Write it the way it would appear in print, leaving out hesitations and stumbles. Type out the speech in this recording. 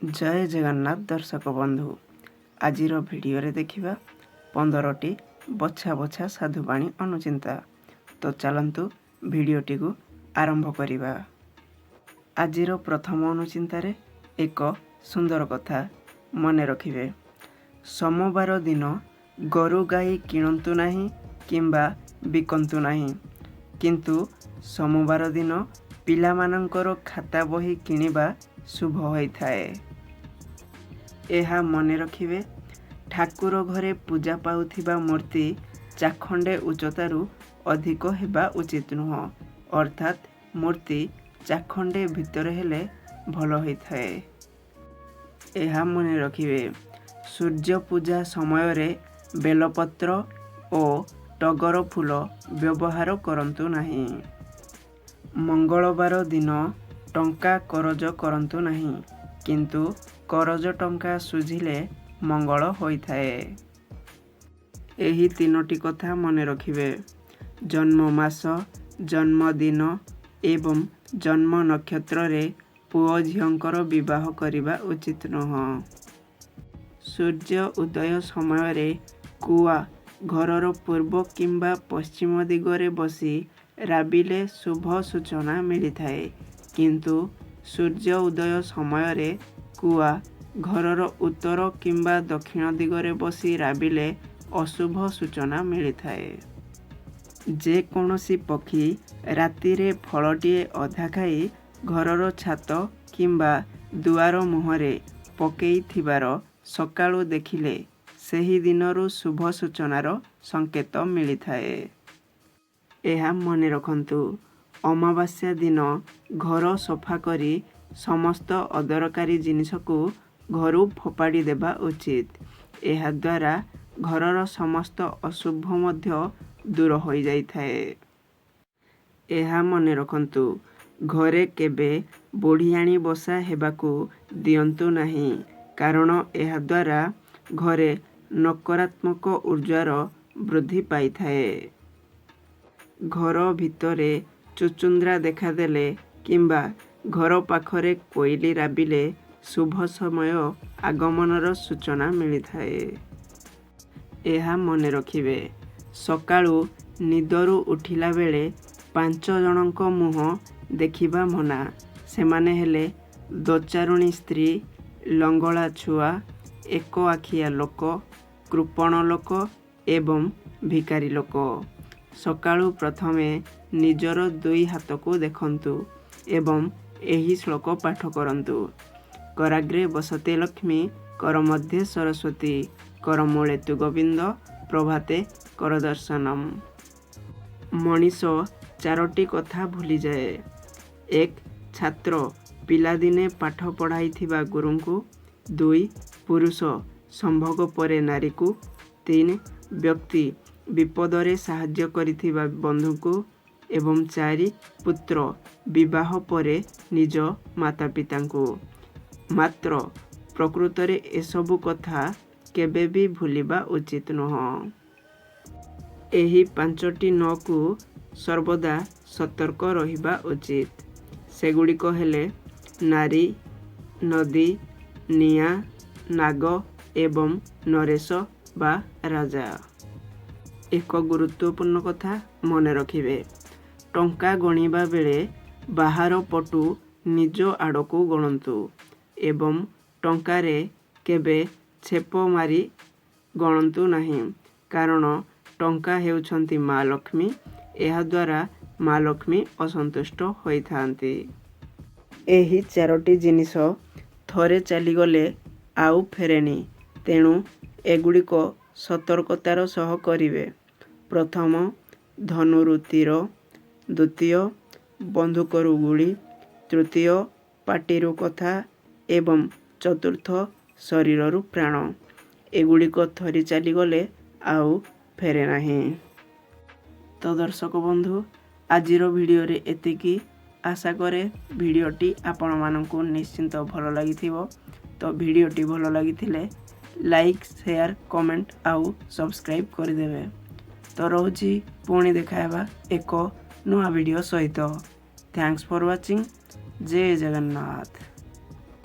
जय जगन्नाथ दर्शक बंधु आज भिडियो देखिबा 15टी बछा बछा साधुवाणी अनुचिंता। तो चलंतु भिडियोटी को आरंभ करिबा। आज प्रथम अनुचिंतारे एक सुंदर कथा मने रखिबे। सोमवार दिन गरु गाई किणंतु नाही किंबा बिकंतु नाही, किंतु सोमवार दिन पिलामानंकर खाता बही किनिबा शुभ होइथाए। एहा मने रखिबे। ठाकुर घरे पूजा पाउथिबा मूर्ति चाखंडे उच्चतारू अधिक हेबा उचित नुह, अर्थात मूर्ति चाखंडे भितर हेले भल होइथाए। एहा मने रखिबे। सूर्य पूजा समय रे बेलपत्र और टगर फूल व्यवहार करंतु नाही। मंगलवार दिन टंका करज करंतु नाही, किंतु करज टंका सुझिले मंगल होइथाए। एही तीनोटी कथा मने रखिबे। जन्म मास, जन्मदिन एवं जन्म नक्षत्र रे पुओ झियंकर विवाह करिबा उचित नह। सूर्य उदय समय रे कुआ घरर पूर्व किंबा पश्चिम दिगरे बसी राबिले शुभ सूचना मिलिथाए, किंतु सूर्य उदय समय रे कुआ घरर उत्तर किंबा दक्षिण दिगरे बसी राबिले अशुभ सूचना मिलिथाए। जे कोनोसी पक्षी राति रे फलटिए अधा खाई घरर छात किंबा दुआर मुहरे पकेई थिबार सकाळु देखिले सेही दिनरू शुभ सूचनार संकेत मिलिथाए। एहा मने रखंतु। अमावास्या दिन घर सफा करी समस्त अदरकारी जिनिस को घरू फोपाड़ी देबा उचित। एहा द्वारा घरर समस्त अशुभ मध्य दूर होई जाइथाए। एहा मने रखंतु। घरे केबे बुढ़ियाणी बसा हेबाकू दियंतु नाही, कारण एहा द्वारा घरे नकारात्मक ऊर्जार वृद्धि पाइथाए। घर भितरे चुचुंद्रा देखादेले किंबा घर पाखरे कोइली राबिले शुभ समय आगमनर सूचना मिलिथाए। एहा मने रखिबे। सकाळु निदरू उठिला बेले 5 जनक मुह देखिबा मना। सेमाने हेले दोचारुणी स्त्री, लंगला छुआ, एक आखिया लोक, कृपण लोक एवं भिकारी लोक। सकाळु प्रथमे निजर 2 हाथ को देखंतु एवं एही श्लोक पाठ करंतु। कराग्रे बसते लक्ष्मी, कर मध्ये सरस्वती, कर मूले तु गोविंद, प्रभाते कर दर्शनम। मनीष 4टी कथा भूली जाए। 1. छात्र पिलादिने पाठ पढ़ाई थिबा गुरु को। 2. पुरुष संभोग परे नारी को। 3. व्यक्ति विपदरे साहाय्य करिथिबा बंधु को। एवं 4. पुत्र विवाह परे निज माता पिता को। मात्र प्रकृतरे एसबु कथा केबे भी भूलिबा उचित नुह। एही 5टी न को सर्वदा सतर्क रहिबा उचित। सेगुड़िक हेले नारी, नदी, निया, नाग एवं नरेश बा राजा। एक गुरुत्वपूर्ण कथा मने रखिबे। टंका गणिबा बेले बाहर पटु निज आड़को गणंतु एवं टंकारे केबे छेप मारी गणंतु नहीं, कारण टंका हेउछंती माँ लक्ष्मी। एहा द्वारा माँ लक्ष्मी असंतुष्ट होइथांती। एही 4टी जिनिस थरे चलीगले आउ फेरेनी, तेणु एगुड़िक सतर्कतार सह करिवे। प्रथम धनुरु तीर, द्वितीय बंधुकरु गुड़ी, तृतीय पाटिरु कथा एवं चतुर्थ शरीररु प्राण। एगुड़िक थरी चलीगले आउ फेरे नहीं। तो दर्शक बंधु आजिर भिडियो रे एतिकी। आशा करे भिडियोटी आपण मानकु निश्चिंत भल लागिथिबो। तो भिडियोटी भल लागिथिले लाइक, शेयर, कमेंट आउ सब्सक्राइब कर देबे। तो रहुची पुणी देखाबा एक नुआ वीडियो सहित। Thanks for watching. जय जगन्नाथ।